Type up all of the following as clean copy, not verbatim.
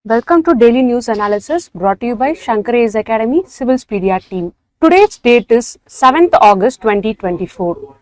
Welcome to Daily News Analysis brought to you by Shankar IAS Academy Civil Media team. Today's date is 7th August 2024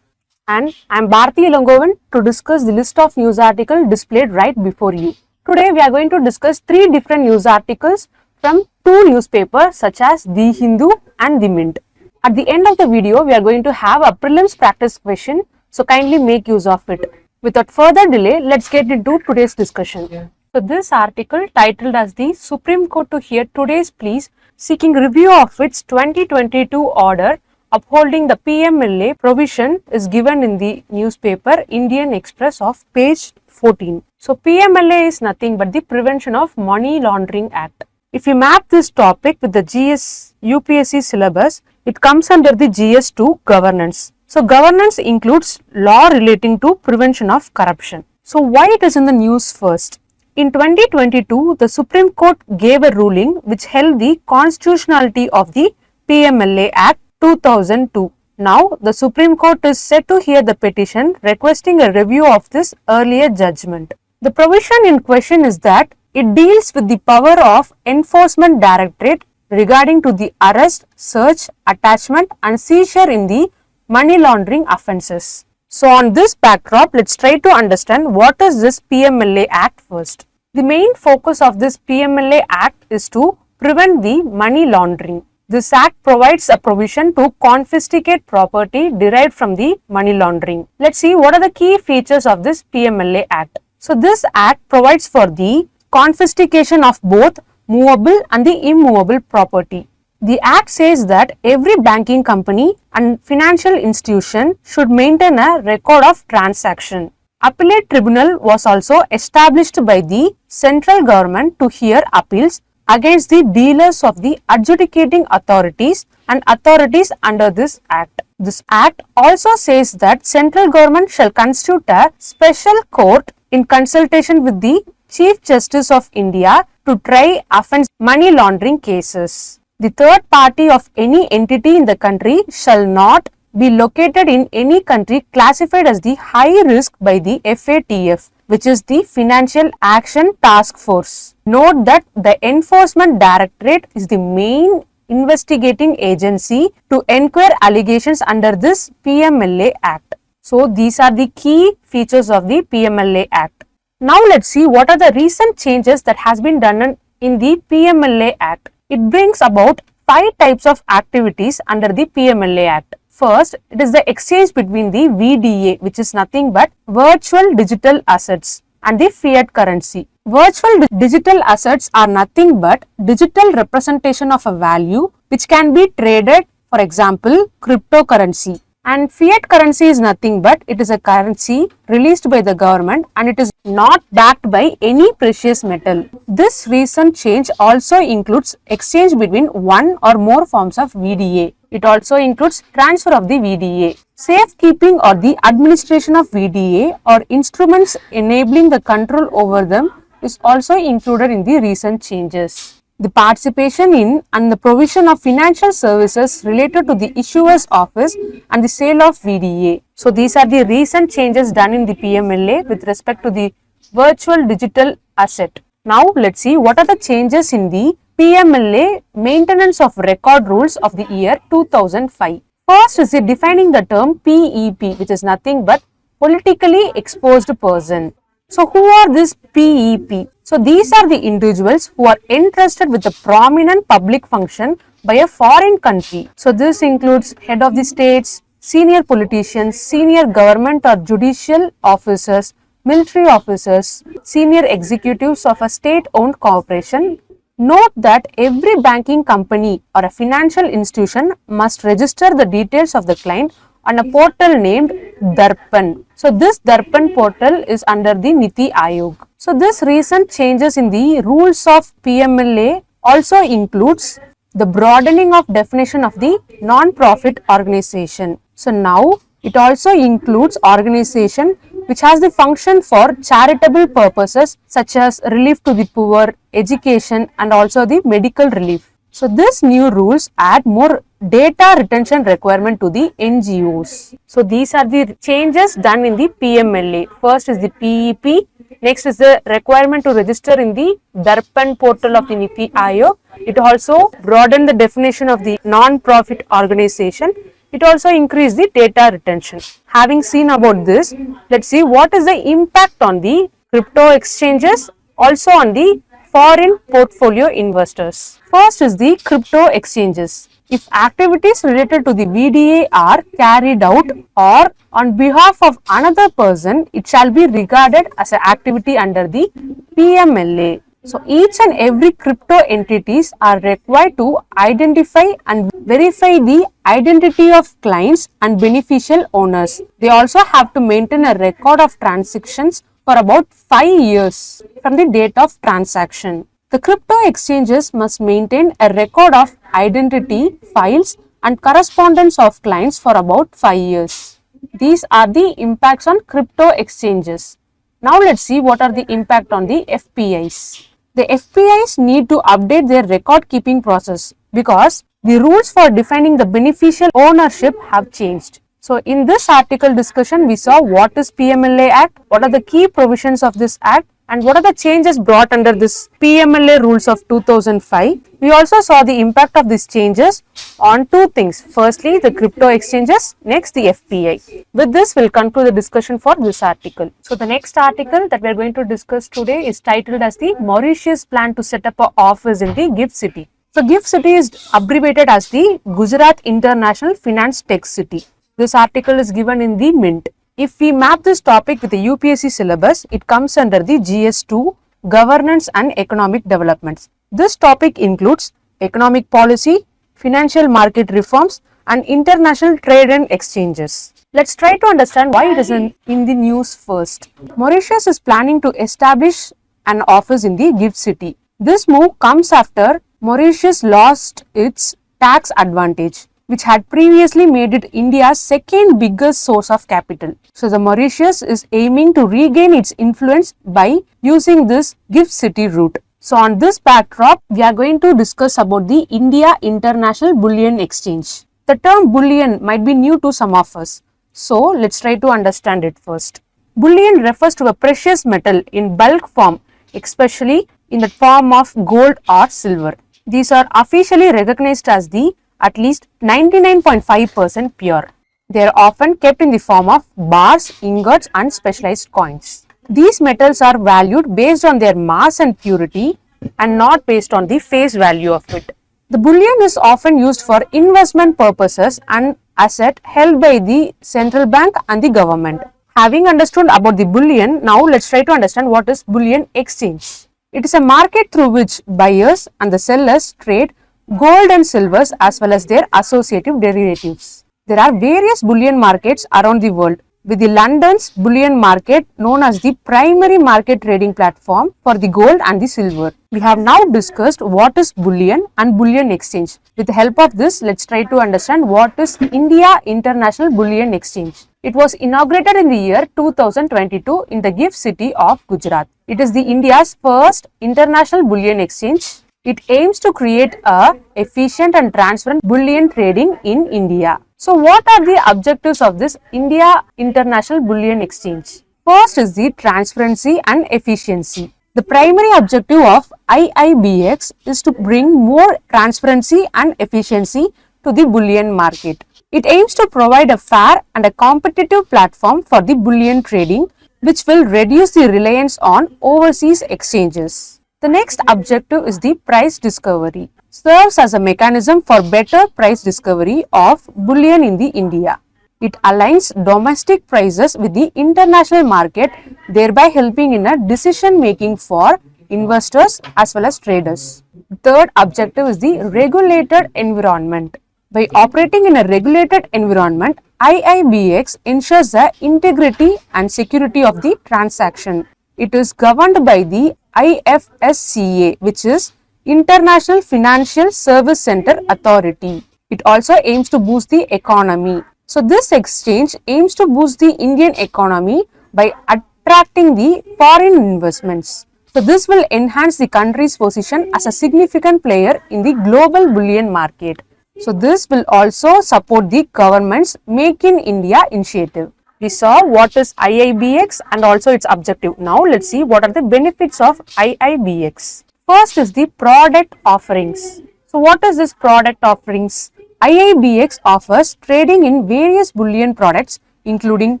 and I am Bharti Ilangovan to discuss the list of news articles displayed right before you. Today we are going to discuss three different news articles from two newspapers such as The Hindu and The Mint. At the end of the video we are going to have a prelims practice question, so kindly make use of it. Without further delay, let's get into today's discussion. So this article titled as the Supreme Court to hear today's pleas seeking review of its 2022 order upholding the PMLA provision is given in the newspaper Indian Express of page 14. So PMLA is nothing but the Prevention of Money Laundering Act. If you map this topic with the UPSC syllabus, it comes under the GS2 governance. So governance includes law relating to prevention of corruption. So why it is in the news first? In 2022, the Supreme Court gave a ruling which held the constitutionality of the PMLA Act 2002. Now, the Supreme Court is set to hear the petition requesting a review of this earlier judgment. The provision in question is that it deals with the power of Enforcement Directorate regarding to the arrest, search, attachment and seizure in the money laundering offences. So on this backdrop, let's try to understand what is this PMLA Act first. The main focus of this PMLA Act is to prevent the money laundering. This Act provides a provision to confiscate property derived from the money laundering. Let's see what are the key features of this PMLA Act. So this Act provides for the confiscation of both movable and the immovable property. The Act says that every banking company and financial institution should maintain a record of transaction. Appellate tribunal was also established by the central government to hear appeals against the dealers of the adjudicating authorities and authorities under this Act. This Act also says that central government shall constitute a special court in consultation with the Chief Justice of India to try offence money laundering cases. The third party of any entity in the country shall not be located in any country classified as the high risk by the FATF, which is the Financial Action Task Force. Note that the Enforcement Directorate is the main investigating agency to inquire allegations under this PMLA Act. So these are the key features of the PMLA Act. Now let's see what are the recent changes that has been done in the PMLA Act. It brings about 5 types of activities under the PMLA Act. First, it is the exchange between the VDA, which is nothing but virtual digital assets, and the fiat currency. Virtual digital assets are nothing but digital representation of a value which can be traded, for example, cryptocurrency. And fiat currency is nothing but it is a currency released by the government and it is not backed by any precious metal. This recent change also includes exchange between one or more forms of VDA. It also includes transfer of the VDA. Safekeeping or the administration of VDA or instruments enabling the control over them is also included in the recent changes. The participation in and the provision of financial services related to the issuer's office and the sale of VDA. So these are the recent changes done in the PMLA with respect to the virtual digital asset. Now let's see what are the changes in the PMLA maintenance of record rules of the year 2005. First is defining the term PEP, which is nothing but politically exposed person. So who are this PEP? So these are the individuals who are entrusted with a prominent public function by a foreign country. So this includes head of the states, senior politicians, senior government or judicial officers, military officers, senior executives of a state-owned corporation. Note that every banking company or a financial institution must register the details of the client on a portal named Darpan. So this Darpan portal is under the Niti Aayog. So this recent changes in the rules of PMLA also includes the broadening of definition of the non-profit organization. So now it also includes organization which has the function for charitable purposes such as relief to the poor, education and also the medical relief. So this new rules add more data retention requirement to the NGOs. So these are the changes done in the PMLA. First is the PEP. Next is the requirement to register in the Darpan portal of the NITI Aayog. It also broadened the definition of the non-profit organization. It also increased the data retention. Having seen about this, let's see what is the impact on the crypto exchanges, also on the foreign portfolio investors. First is the crypto exchanges. If activities related to the VDA are carried out or on behalf of another person, it shall be regarded as an activity under the PMLA. So each and every crypto entities are required to identify and verify the identity of clients and beneficial owners. They also have to maintain a record of transactions for about 5 years from the date of transaction. The crypto exchanges must maintain a record of identity, files and correspondence of clients for about 5 years. These are the impacts on crypto exchanges. Now let's see what are the impact on the FPIs. The FPIs need to update their record keeping process because the rules for defining the beneficial ownership have changed. So in this article discussion, we saw what is PMLA Act, what are the key provisions of this Act, and what are the changes brought under this PMLA rules of 2005. We also saw the impact of these changes on two things. Firstly, the crypto exchanges, next the FPI. With this, we'll conclude the discussion for this article. So the next article that we are going to discuss today is titled as the Mauritius plan to set up an office in the GIFT City. So GIFT City is abbreviated as the Gujarat International Finance Tech City. This article is given in the Mint. If we map this topic with the UPSC syllabus, it comes under the GS2, Governance and Economic Developments. This topic includes economic policy, financial market reforms and international trade and exchanges. Let's try to understand why it is in the news first. Mauritius is planning to establish an office in the GIFT City. This move comes after Mauritius lost its tax advantage, which had previously made it India's second biggest source of capital. So the Mauritius is aiming to regain its influence by using this GIFT City route. So on this backdrop, we are going to discuss about the India International Bullion Exchange. The term bullion might be new to some of us. So let's try to understand it first. Bullion refers to a precious metal in bulk form, especially in the form of gold or silver. These are officially recognized as the at least 99.5% pure. They are often kept in the form of bars, ingots and specialized coins. These metals are valued based on their mass and purity and not based on the face value of it. The bullion is often used for investment purposes and asset held by the central bank and the government. Having understood about the bullion, now let's try to understand what is bullion exchange. It is a market through which buyers and the sellers trade gold and silvers as well as their associative derivatives. There are various bullion markets around the world, with the London's bullion market known as the primary market trading platform for the gold and the silver. We have now discussed what is bullion and bullion exchange. With the help of this, let's try to understand what is India International Bullion Exchange. It was inaugurated in the year 2022 in the GIFT City of Gujarat. It is the India's first international bullion exchange. It aims to create a efficient and transparent bullion trading in India. So what are the objectives of this India International Bullion Exchange? First is the transparency and efficiency. The primary objective of IIBX is to bring more transparency and efficiency to the bullion market. It aims to provide a fair and a competitive platform for the bullion trading, which will reduce the reliance on overseas exchanges. The next objective is the price discovery. Serves as a mechanism for better price discovery of bullion in the India. It aligns domestic prices with the international market, thereby helping in a decision making for investors as well as traders. Third objective is the regulated environment. By operating in a regulated environment, IIBX ensures the integrity and security of the transaction. It is governed by the IFSCA, which is International Financial Service Center Authority. It also aims to boost the economy. So this exchange aims to boost the Indian economy by attracting the foreign investments. So this will enhance the country's position as a significant player in the global bullion market. So this will also support the government's Make in India initiative. We saw what is IIBX and also its objective. Now let's see what are the benefits of IIBX. First is the product offerings. So what is this product offerings? IIBX offers trading in various bullion products including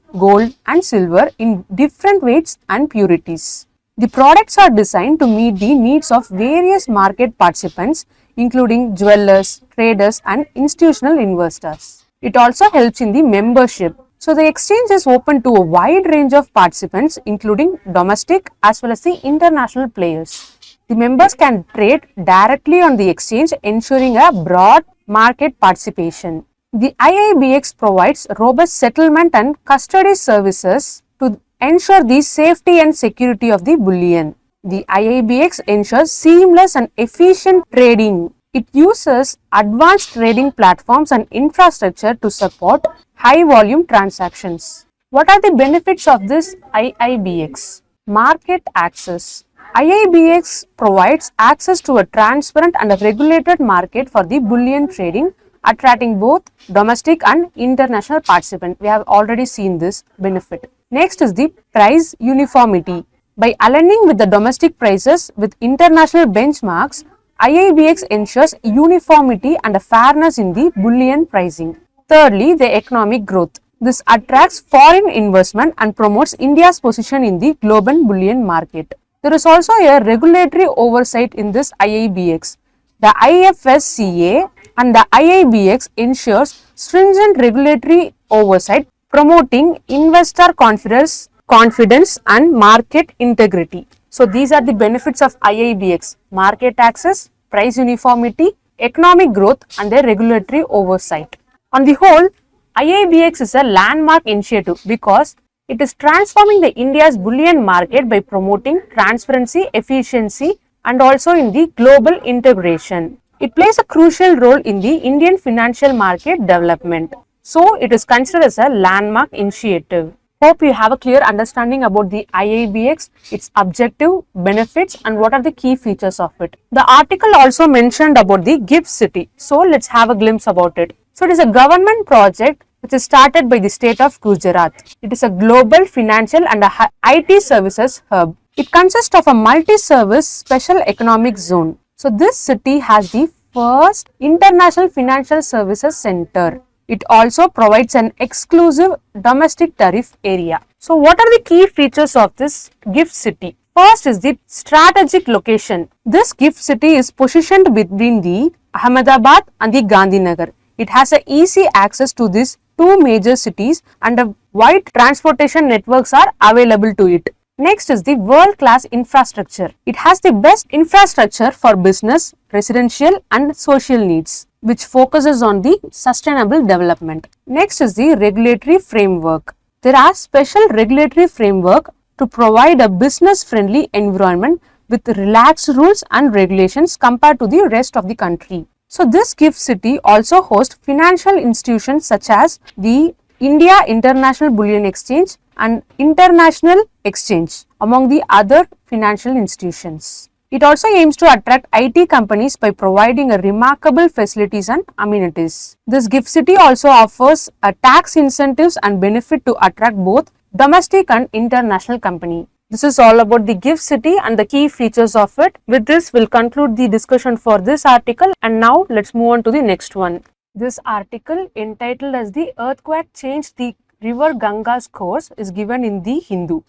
gold and silver in different weights and purities. The products are designed to meet the needs of various market participants including jewelers, traders and institutional investors. It also helps in the membership. So the exchange is open to a wide range of participants including domestic as well as the international players. The members can trade directly on the exchange ensuring a broad market participation. The IIBX provides robust settlement and custody services to ensure the safety and security of the bullion. The IIBX ensures seamless and efficient trading. It uses advanced trading platforms and infrastructure to support high volume transactions. What are the benefits of this IIBX? Market access. IIBX provides access to a transparent and a regulated market for the bullion trading, attracting both domestic and international participants. We have already seen this benefit. Next is the price uniformity. By aligning with the domestic prices with international benchmarks, IIBX ensures uniformity and a fairness in the bullion pricing. Thirdly, the economic growth. This attracts foreign investment and promotes India's position in the global bullion market. There is also a regulatory oversight in this IIBX. The IFSCA and the IIBX ensures stringent regulatory oversight promoting investor confidence and market integrity. So these are the benefits of IIBX: market access, price uniformity, economic growth and the regulatory oversight. On the whole, IIBX is a landmark initiative because it is transforming the India's bullion market by promoting transparency, efficiency and also in the global integration. It plays a crucial role in the Indian financial market development. So it is considered as a landmark initiative. Hope you have a clear understanding about the IIBX, its objective, benefits and what are the key features of it. The article also mentioned about the GIFT City. So let's have a glimpse about it. So it is a government project which is started by the state of Gujarat. It is a global financial and a IT services hub. It consists of a multi-service special economic zone. So this city has the first international financial services center. It also provides an exclusive domestic tariff area. So what are the key features of this GIFT City? First is the strategic location. This GIFT City is positioned between the Ahmedabad and the Gandhinagar. It has a easy access to these two major cities and a wide transportation networks are available to it. Next is the world-class infrastructure. It has the best infrastructure for business, residential and social needs, which focuses on the sustainable development. Next is the regulatory framework. There are special regulatory framework to provide a business-friendly environment with relaxed rules and regulations compared to the rest of the country. So this GIFT City also hosts financial institutions such as the India International Bullion Exchange and International Exchange among the other financial institutions. It also aims to attract IT companies by providing a remarkable facilities and amenities. This GIFT City also offers a tax incentives and benefit to attract both domestic and international company. This is all about the GIFT City and the key features of it. With this, we'll conclude the discussion for this article and now let's move on to the next one. This article entitled as The Earthquake Changed the River Ganga's Course is given in the Hindu.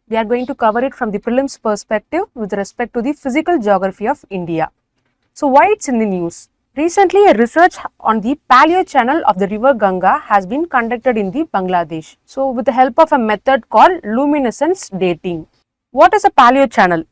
We are going to cover it from the prelims perspective with respect to the physical geography of India. So why it's in the news? Recently, a research on the paleo channel of the river Ganga has been conducted in the Bangladesh. So with the help of a method called luminescence dating. What is a paleo channel?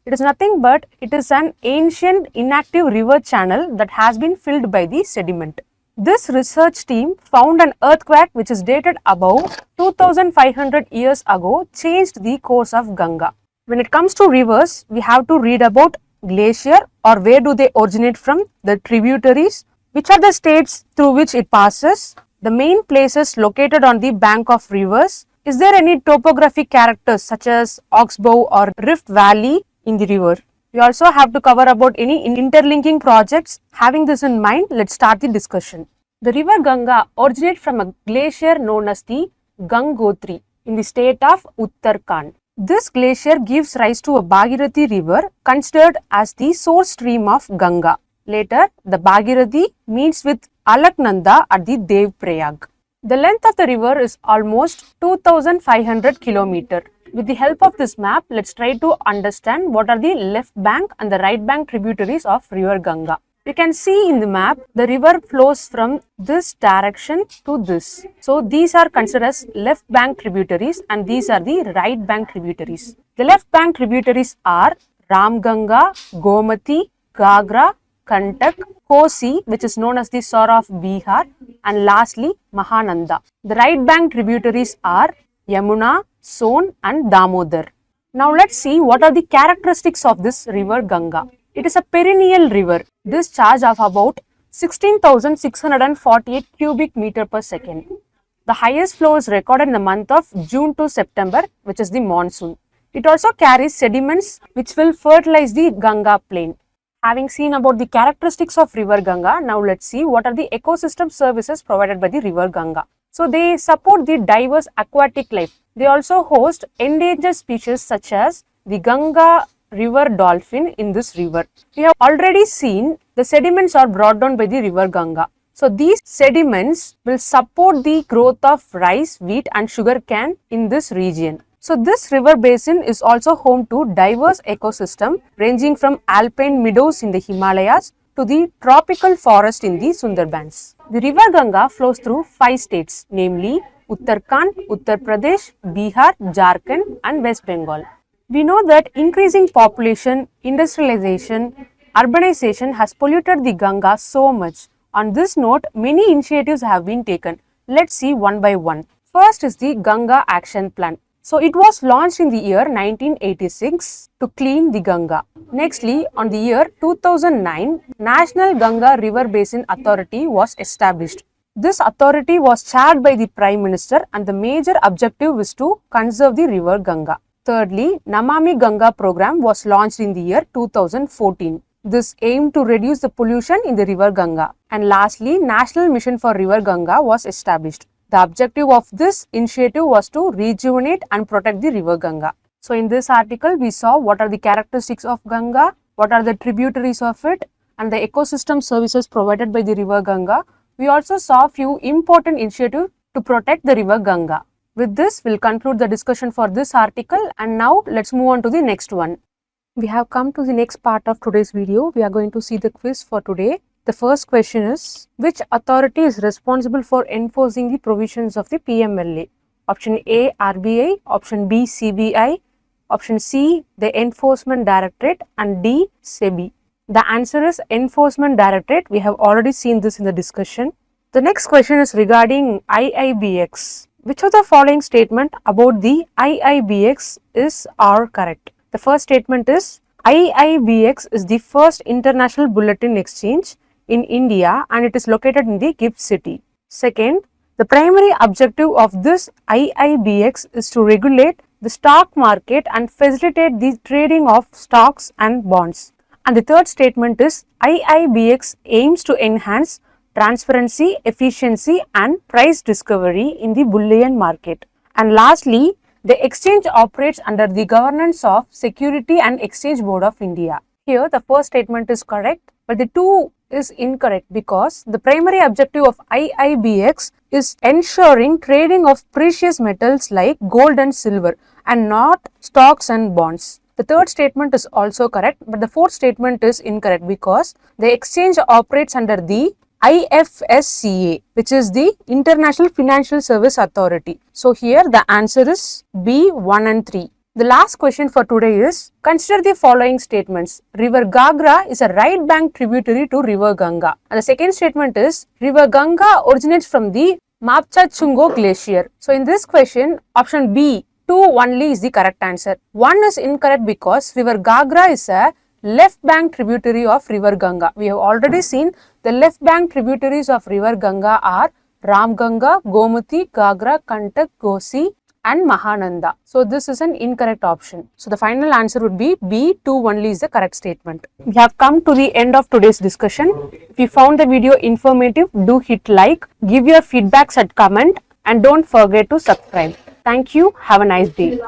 It is nothing but it is an ancient inactive river channel that has been filled by the sediment. This research team found an earthquake which is dated above 2500 years ago changed the course of Ganga. When it comes to rivers, we have to read about glacier or where do they originate from, the tributaries, which are the states through which it passes, the main places located on the bank of rivers, is there any topographic characters such as oxbow or rift valley, in the river. We also have to cover about any interlinking projects. Having this in mind, let's start the discussion. The river Ganga originates from a glacier known as the Gangotri in the state of Uttarakhand. This glacier gives rise to a Bhagirathi river considered as the source stream of Ganga. Later, the Bhagirathi meets with Alaknanda at the Devprayag. The length of the river is almost 2500 km. With the help of this map, let's try to understand what are the left bank and the right bank tributaries of river Ganga. You can see in the map, the river flows from this direction to this. So these are considered as left bank tributaries and these are the right bank tributaries. The left bank tributaries are Ramganga, Gomati, Gagra, Kantak, Kosi, which is known as the Sora of Bihar, and lastly Mahananda. The right bank tributaries are Yamuna, Son and Damodar. Now let's see what are the characteristics of this river Ganga. It is a perennial river, discharge of about 16,648 cubic meter per second. The highest flow is recorded in the month of June to September, which is the monsoon. It also carries sediments which will fertilize the Ganga plain. Having seen about the characteristics of river Ganga, now let's see what are the ecosystem services provided by the river Ganga. So they support the diverse aquatic life. They also host endangered species such as the Ganga river dolphin in this river. We have already seen the sediments are brought down by the river Ganga. So these sediments will support the growth of rice, wheat and sugar cane in this region. So this river basin is also home to diverse ecosystem ranging from alpine meadows in the Himalayas to the tropical forest in the Sundarbans. The river Ganga flows through 5 states, namely Uttarakhand, Uttar Pradesh, Bihar, Jharkhand and West Bengal. We know that increasing population, industrialization, urbanization has polluted the Ganga so much. On this note, many initiatives have been taken. Let's see one by one. First is the Ganga Action Plan. So it was launched in the year 1986 to clean the Ganga. Nextly, on the year 2009, National Ganga River Basin Authority was established. This authority was chaired by the Prime Minister and the major objective was to conserve the river Ganga. Thirdly, Namami Ganga program was launched in the year 2014. This aimed to reduce the pollution in the river Ganga. And lastly, National Mission for River Ganga was established. The objective of this initiative was to rejuvenate and protect the river Ganga. So in this article, we saw what are the characteristics of Ganga, what are the tributaries of it, and the ecosystem services provided by the river Ganga. We also saw few important initiatives to protect the river Ganga. With this, we'll conclude the discussion for this article and now let's move on to the next one. We have come to the next part of today's video. We are going to see the quiz for today. The first question is, which authority is responsible for enforcing the provisions of the PMLA? Option A, RBI, option B, CBI, option C, the Enforcement Directorate and D, SEBI. The answer is Enforcement Directorate. We have already seen this in the discussion. The next question is regarding IIBX. Which of the following statement about the IIBX is or correct? The first statement is IIBX is the first international bulletin exchange in India and it is located in the GIFT city. Second, the primary objective of this IIBX is to regulate the stock market and facilitate the trading of stocks and bonds. And the third statement is IIBX aims to enhance transparency, efficiency and price discovery in the bullion market. And lastly, the exchange operates under the governance of Security and Exchange Board of India. Here the first statement is correct, but the two is incorrect because the primary objective of IIBX is ensuring trading of precious metals like gold and silver and not stocks and bonds. The third statement is also correct, but the fourth statement is incorrect because the exchange operates under the IFSCA, which is the International Financial Service Authority. So here the answer is B, 1 and 3. The last question for today is, consider the following statements. River Gagra is a right bank tributary to River Ganga. And the second statement is, River Ganga originates from the Mapchachungo Glacier. So in this question, option B, 2 only is the correct answer. 1 is incorrect because River Gagra is a left bank tributary of River Ganga. We have already seen the left bank tributaries of River Ganga are Ramganga, Gomati, Gagra, Kantak, Kosi and Mahananda. So this is an incorrect option. So the final answer would be B, 2 only is the correct statement. We have come to the end of today's discussion. If you found the video informative, do hit like, give your feedbacks at comment, and don't forget to subscribe. Thank you. Have a nice day.